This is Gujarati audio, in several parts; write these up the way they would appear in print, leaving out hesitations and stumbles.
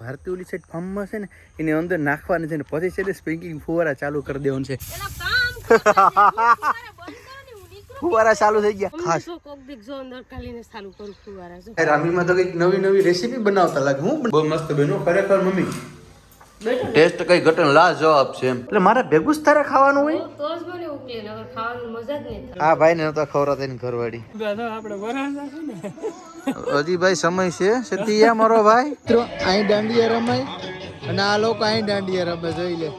ભારતીય ઓલી સાઈડ ફાર્મમાં છે ને એની અંદર નાખવાની છે ને પછી છે ને સ્પ્રિંકલિંગ ફુવારા ચાલુ કરી દેવાનું છે. ફુવારા ચાલુ થઈ ગયા ખાસ. રામીમાં તો કઈક નવી નવી રેસીપી બનાવતા લાગે. હું બહુ મસ્ત બન્યું ખરેખર મમ્મી. ટેસ્ટ કઈ ઘટન લા જવાબ છે એમ. એટલે મારે ભેગું જ તારે ખાવાનું હોય તો જ મને ઉકલે નકર ખાવાની મજા જ નહીં થાય. આ ભાઈ ને તો ખવરાત એની ઘરવાળી આપણે વરાણા છે ને હજી ભાઈ સમય છે સતીયા મારો ભાઈ. મિત્રો અહીં દાંડિયા રમાય અને આ લોકો અહીં દાંડિયા રમે જોઈ લે.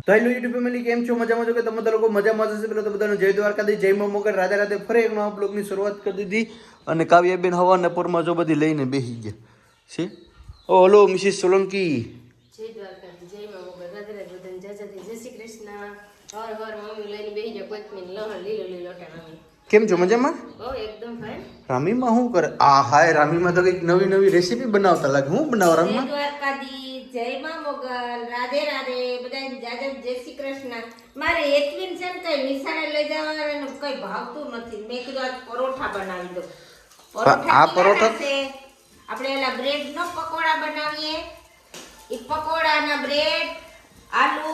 તો હેલો યુટ્યુબ ફેમિલી, કેમ છો? મજામાં છો કે તમે બધા લોકો મજામાં જશે? પેલા તો બધાનો જય દ્વારકાધીશ, જય મા મોગલ, રાધે રાધે. ફરી એક નવા બ્લોગની શરૂઆત કરી દીધી અને કાવ્યાબેન હવાના પોરમાં જો બધી લઈને બેસી ગયા છે. ઓ હલો મિસિસ સોલંકી. જય દ્વારકાધીશ, જય મા મોગલ, રાધે રાધે, બધાને જય શ્રી કૃષ્ણ. હર હર મમ્મી લઈને બેસી જાય કોઈકની લહણ લીલો લીલો ટાણા. કેમ છો? મજામાં? ઓ એકદમ ફાઈન. રામીમાં શું કરે? આ હાય રામીમાં તો કઈક નવી નવી રેસીપી બનાવતા લાગે. હું બનાવ રામીમાં? જય દ્વારકાધીશ, જય મા મોગલ, રાધે રાધે, બધાને જય શ્રી કૃષ્ણ. મારે એટલી છે ને કઈ નિશાળે લઈ જવાનું કઈ ભાવતું નથી. મેં કીધું આજ પરોઠા બનાવી દો. આ પરોઠા છે આપણે એલા બ્રેડ નો પકોડા બનાવીએ. એ પકોડાના બ્રેડ, આલુ,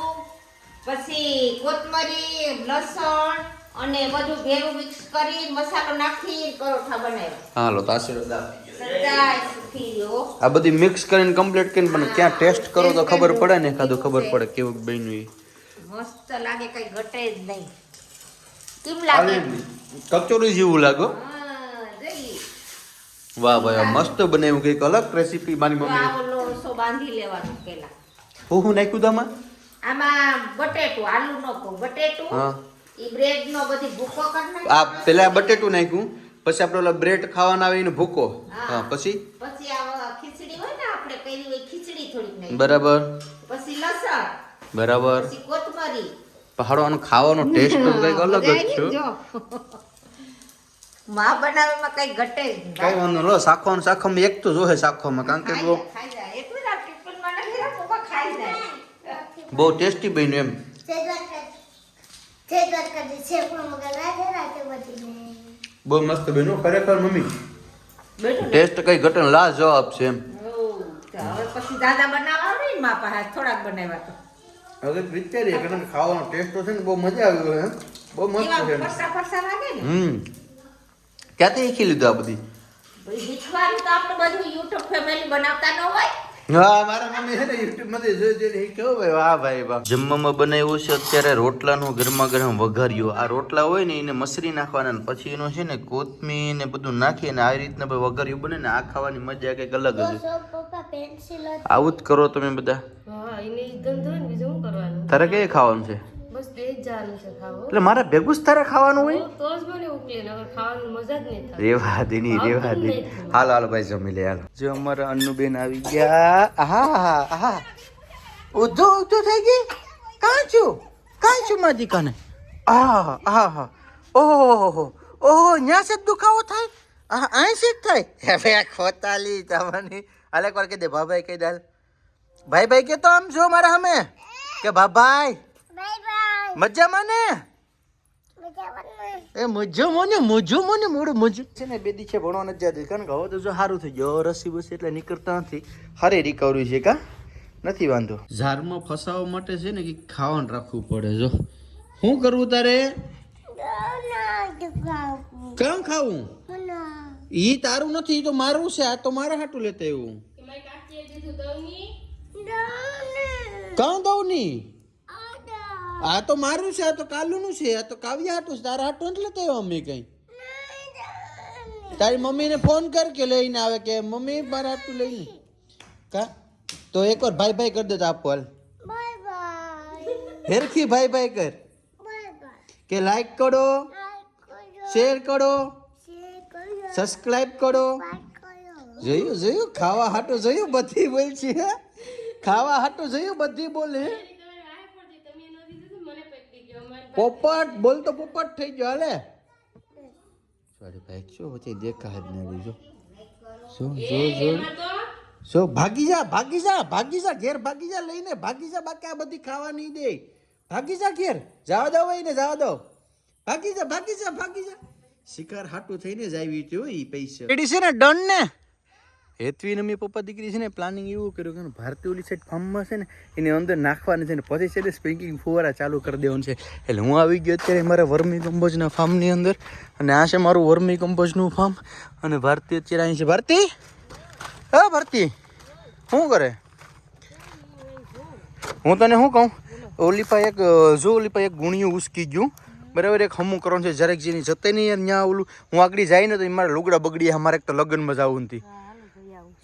પછી કોથમરી, લસણ અને બધું ભેગું મિક્સ કરી મસાલો નાખી પરોઠા બનાવ્યા. હાલો તો આશીર્વાદ આપી. સદાય સુખી રહો. આ બધી મિક્સ કરીને કમ્પ્લીટ કરીને પણ ક્યાં ટેસ્ટ કરો તો ખબર પડે ને, ખાધું ખબર પડે કેવું બન્યું. મસ્ત લાગે, કઈ ઘટે જ નહીં. કેમ લાગે? કચોરી જેવું લાગો. વાહ ભાઈ, મસ્ત બનાવ્યું. કઈક અલગ રેસીપી મારી મમ્મી. ઓલો સો બાંધી લેવાનો પેલા. હું નાખ્યું તામાં? આમાં બટેટું, આલુ નો બટેટું, હા, ઈ બ્રેડ નો બધી ભૂકો કરી નાખો. આ પેલા બટેટું નાખ્યું, પછી આપણે ઓલા બ્રેડ ખાવાના આવે એને ભૂકો. હા, પછી આ ખીચડી હોય ને આપણે કરી હોય ખીચડી થોડીક નાખી. બરાબર. પછી લસણ. બરાબર. પછી કોથમરી. પહાડવાનો ખાવાનો ટેસ્ટ તો કઈક અલગ જ છે. માં બનાવવામાં કઈ ઘટે જ નહીં. કઈ વાંધો ન. શાખોમાં એક તો જોહે શાખોમાં, કારણ કે ખાઈ જાય એટલું જ. આ ટિફિનમાં નથી રાખવું, ખાઈ જાય. બહુ ટેસ્ટી બન્યું એમ. બહુ મસ્ત બન્યું ખરેખર મમ્મી. ટેસ્ટ કઈ ઘટન લા જવાબ છે એમ. હવે પછી દાદા બનાવવા આવે ને મા પાસે થોડાક બનાવ્યા તો. હવે વિચારીએ કે ખાવાનો ટેસ્ટ તો છે ને બહુ મજા આવી એમ. બહુ મસ્ત છે. ફરસા ફરસા લાગે ને. ક્યાંથી શીખી લીધું આ બધી? શીખવાનું તો આપણે બધું યુટ્યુબ ફેમિલી બનાવતા ન હોય. હા, મારા મમ્મી છે ને યુટ્યુબ માંથી જોઈ જોઈને શીખ્યો ભાઈ. વાહ ભાઈ વાહ. જમવામાં બનાવ્યું છે અત્યારે રોટલાનું ગરમા ગરમ વઘાર્યું. આ રોટલા હોય ને એને મસરી નાખવાના, પછી એનો છે ને કોથમીર ને બધું નાખીને આ રીતના ભાઈ વઘાર્યું બને ને, આ ખાવાની મજા કઈક અલગ જ. આવું જ કરો તમે બધા. હા, એને ધંધો ને બીજું શું કરવાનું. તારે કઈ ખાવાનું છે? બસ બે જ જવાનું છે ખાવું. એટલે મારે ભેગું જ તારે ખાવાનું હોય તો જ મને ઉકલે નકર ખાવાની મજા જ નહીં થાય. રેવા દેની હાલો હાલો ભાઈ જમી લે હાલો. જો અમારા અન્નુબેન આવી ગયા. આહા આહા ઉધો ઉધો થઈ ગઈ. કાં છું માજી કાને? આહા આહા ઓહો ઓહો ન્યા સે દુખાવો થાય. આ આઈ સે થાય. હવે આ ખોતાલી તમને હાલે એકવાર કહી દે ભાઈ કહી દે. ભાઈ કે તો આમ જો મારા સામે કે ભાઈ મજામાં ને? એ મજો મોને મોડું મજો છે ને. બે દી છે ભણવા નથી જતી, કારણ કે હવે તો જો સારું થઈ ગયો. રસી બસી એટલે નીકળતા નથી. સારી રિકવરી છે કા? નથી વાંધો. ઝાડમાં ફસાવવા માટે છે ને કે ખાવાનું રાખવું પડે. જો શું કરવું તારે? કેમ ખાવું? ઈ તારું નથી, ઈ તો મારું છે. આ તો મારા હાટું લેતા એવું. કાં દઉં ની? આ તો મારું છે, આ તો કાલુનું છે, આ તો કાવ્યા હાટું છે. તારા હાટું નથી લેતા આવ્યો અમે કઈ. તારી મમ્મીને ફોન કર કે લઈને આવે કે મમ્મી મારા હાટું લઈ લે. કા તો એકવાર ભાઈ કરી દેતા આપો. હાલ હેરખી ભાઈ કર કે લાઈક કરો, શેર કરો, સબસ્ક્રાઇબ કરો. જોયું ખાવા હાટું જોયું બધી બોલ છે. ખાવા હાટું જોયું બધી બોલે. પોપટ બોલ તો પોપટ થઈ ગયો. હાલે સોરી ભાઈ શું પછી દેખા જ નહીં. જો ભાગી જા ઘેર ભાગી જા લઈને ભાગી જા. બાકી આ બધી ખાવા નહીં દે. ભાગી જા ઘેર. જવા દો ભાઈ ને જવા દો. ભાગી જા શિકાર હાટું થઈને જ આવી હતી એ પૈસા રેડી છે ને ડન ને હેતવી મમ્મી પપ્પા દીકરી છે ને પ્લાનિંગ એવું કર્યું કે ભારતીય ઓલી સાઈડ ફાર્મમાં છે ને એની અંદર નાખવાની છે ને પછી છે ને સ્પ્રિંકલિંગ ફુવારા ચાલુ કરી દેવાનું છે એટલે હું આવી ગયો અત્યારે મારા વર્મી કમ્પોઝના ફાર્મની અંદર અને આ છે મારું વર્મી કમ્પોઝનું ફાર્મ અને ભારતી અત્યારે અહીં છે ભારતી હા ભારતી શું કરે હું તને શું કહું ઓલીપા એક ગુણિયું ઉસકી ગયું બરાબર એક હમું કરવાનું છે જરાક જેની જતે નહીં ત્યાં ઓલું હું આગળ જાય ને તો મારા લુગડા બગડી અમારે એક તો લગ્નમાં જવું નથી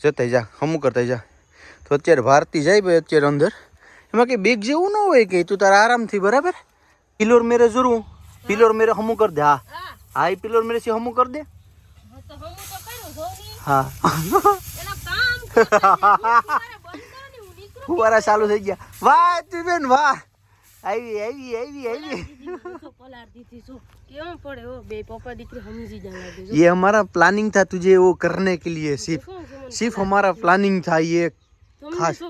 જતા જા હમું કરતા જા તો અત્યારે ભારતી જાય ભાઈ અત્યારે અંદર એમાં કંઈ બેગ જેવું ન હોય કે તું તારા આરામથી બરાબર પિલોર મેરે જરૂર પિલોર મેરે હમું કરી દે હા એ પિલોર મેરે છે હમું કરી દે હા ફુવારા ચાલુ થઈ ગયા વાહ તું બેન વાહ આવી ये हमारा प्लानिंग था तुझे वो करने के लिए सिर्फ हमारा प्लानिंग था ये खास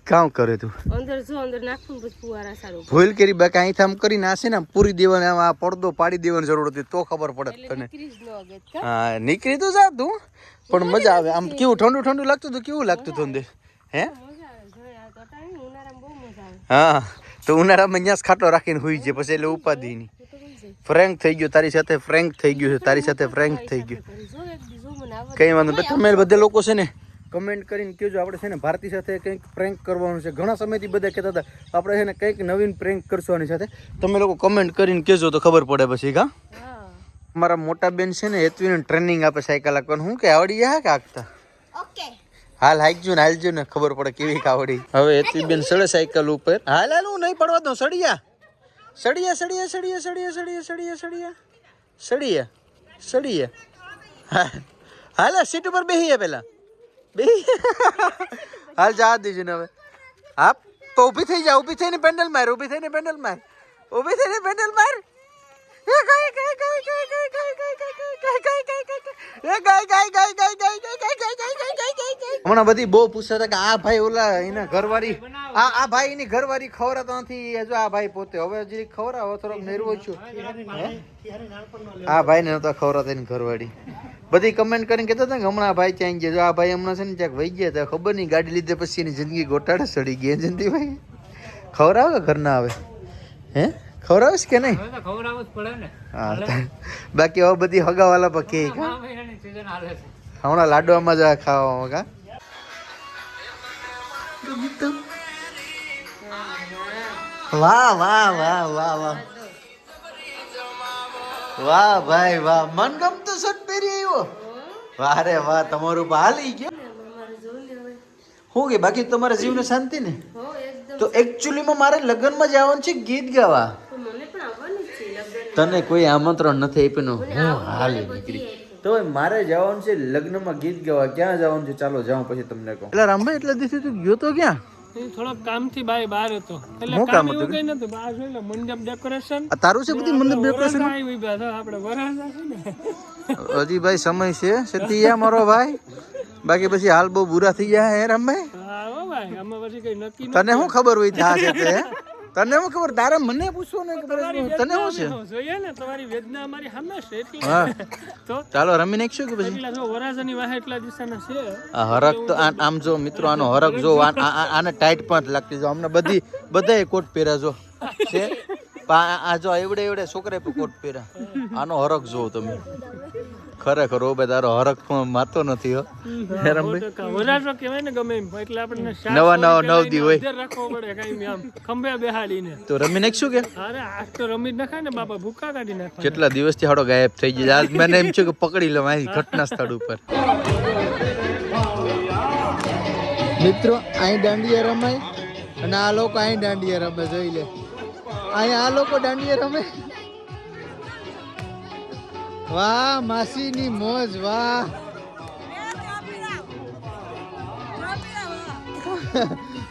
काम करे तू भूल કરી બાકી અહીં આમ કરીને આશે ને પૂરી દેવાને આ પડદો પાડી દેવાની જરૂર હતી તો ખબર પડે તને હા નીકળી તો જા તું પણ મજા આવે આમ કેવું ઠંડુ ઠંડુ લાગતું હતું કેવું લાગતું હતું અંદર હે હા તો ઉનાળામાં અહીંયા ખાટો રાખીને હુઈ જાય પછી એટલે ઉપાધિ નહીં ફ્રેન્ક થઈ ગયો તારી સાથે ફ્રેન્ક થઈ ગયું છે તારી સાથે ફ્રેન્ક થઈ ગયું કઈ વાંધો નહીં તમે બધા લોકો છે ને કમેન્ટ કરીને કહેજો આપણે છે ને ભારતી સાથે કંઈક પ્રેન્ક કરવાનું છે ઘણા સમયથી બધા કહેતા હતા આપણે છે ને કંઈક નવીન પ્રેન્ક કરશું આની સાથે તમે લોકો કમેન્ટ કરીને કહેજો તો ખબર પડે પછી હા મારા મોટા બેન છે ને હેતવીને ટ્રેનિંગ આપે સાયકલ હાંકવાનું હું કે આવડી જાય કે હાંકતા હાલ હાલજો ને ખબર પડે કેવી કાવડી હવે હેતવી બેન સડે સાયકલ ઉપર હાલ હું નહીં પડવા દઉં સળિયા હાલ સીટ ઉપર બેહીએ પેલા હાલ જા દીજે ને હવે હા તો ઊભી થઈ જા ઊભી થઈને પેન્ડલ માર હમણાં બધી બહુ પૂછતા હતા કે આ ભાઈ ઓલા એના ઘરવાળી આ ભાઈ એની ઘરવાળી ખવડાવતો નથી જો આ ભાઈ પોતે હવે હજી ખવડાવો થોડોક નેરવો છું આ ભાઈ ને નતો ખવડાવતા એની ઘરવાળી બધી કમેન્ટ કરીને કહેતા હતા કે હમણાં ભાઈ ત્યાં ગયા જો આ ભાઈ હમણાં છે ને ક્યાંક વહી ગયા હતા ખબર નહીં ગાડી લીધે પછી એની જિંદગી ગોટાળે સડી ગઈ જયંતિભાઈ ખવડાવે ઘર ના આવે હે ખવડાવીશ કે નહીં હા બાકી હવે બધી હગાવાલા પર કે હમણાં લાડવામાં જ ખાવામાં કા વાહ વાહ વાહ વાહ વાહ વાહ ભાઈ વાહ મનગમતો શર્ટ પહેરી આવ્યો વાહ રે વાહ તમારું હાલી ગયો શું કે બાકી તમારા જીવને શાંતિ ને તો એકચ્યુઅલીમાં મારે લગ્નમાં જવાનું છે ગીત ગાવા તને કોઈ આમંત્રણ નથી આપ્યું હું હાલી નીકળી તો મારે જવાનું છે લગ્નમાં ગીત ગાવા ક્યાં જવાનું છે ચાલો જાઉં પછી તમને કહું એટલે રામભાઈ એટલે દિવસે તું ગયો તો ક્યાં થોડોક કામ થી બહાર હતો એટલે કામ એવું કઈ નતું બહાર એટલે મંડપ ડેકોરેશન તારું છે બધી મંડપ ડેકોરેશન આપણે વરાજા છે ને હજી ભાઈ સમય છે સતીયા મારો ભાઈ બાકી પછી હાલ બહુ બુરા થઈ ગયા હે રામભાઈ હા ભાઈ આમાં પછી કઈ નક્કી તને શું ખબર હોય ત્યાં છે તે તને શું ખબર તારે મને પૂછવો ને તને શું છે જોઈએ ને તમારી વેદના અમારી સામે છે એટલે તો ચાલો રમી નાખશું કે પછી એટલા જો વરાજાની વાહે એટલા દિશાના છે આ હરક તો આમ જો મિત્રો આનો હરક જો આને ટાઈટ પણ લાગતી જો અમને બધાએ કોટ પહેર્યા જો છે આ જો એવડે છોકરાએ પણ કોટ પહેર્યા આનો હરક જો તમે ખરેખર ઓ ભાઈ તારો હરક માતો નથી હો વરાજો કહેવાય ને ગમે એમ એટલે આપણને નવા નવ દી હોય રાખવો પડે કઈ આમ ખંભે બેહાડીને તો રમી નાખશું કે અરે આજ તો રમી નખાય ને બાપા ભૂકા કાઢી નાખવા કેટલા દિવસથી હાડો ગાયબ થઈ ગયા આજ મને એમ છે કે પકડી લઉં અહીં ઘટના સ્થળ ઉપર મિત્રો અહીં દાંડિયા રમાય અને આ લોકો અહીં દાંડિયા રમે જોઈ લે અહીં આ લોકો દાંડિયા રમે વાહ માસીની મોજ વાહ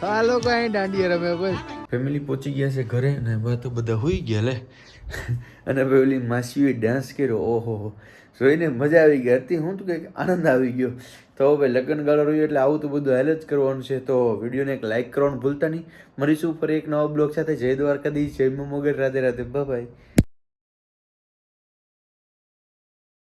આ લોકો અહીં દાંડિયા રમે બસ ફેમિલી પહોંચી ગયા છે ઘરે અને હવે તો બધા હુઈ ગયા લે અને હવે ઓલી માસીએ ડાન્સ કર્યો ઓહો જોઈને મજા આવી ગઈ હતી હું તો કંઈક આનંદ આવી ગયો તો હવે લગ્ન ગાળો રહ્યો એટલે આવું તો બધું હાલ જ કરવાનું છે તો વિડીયોને એક લાઇક કરવાનું ભૂલતા નહીં મળીશું ફરી એક નવા બ્લોગ સાથે જય દ્વારકાધીશ જય મોગર રાધે રાધે બાય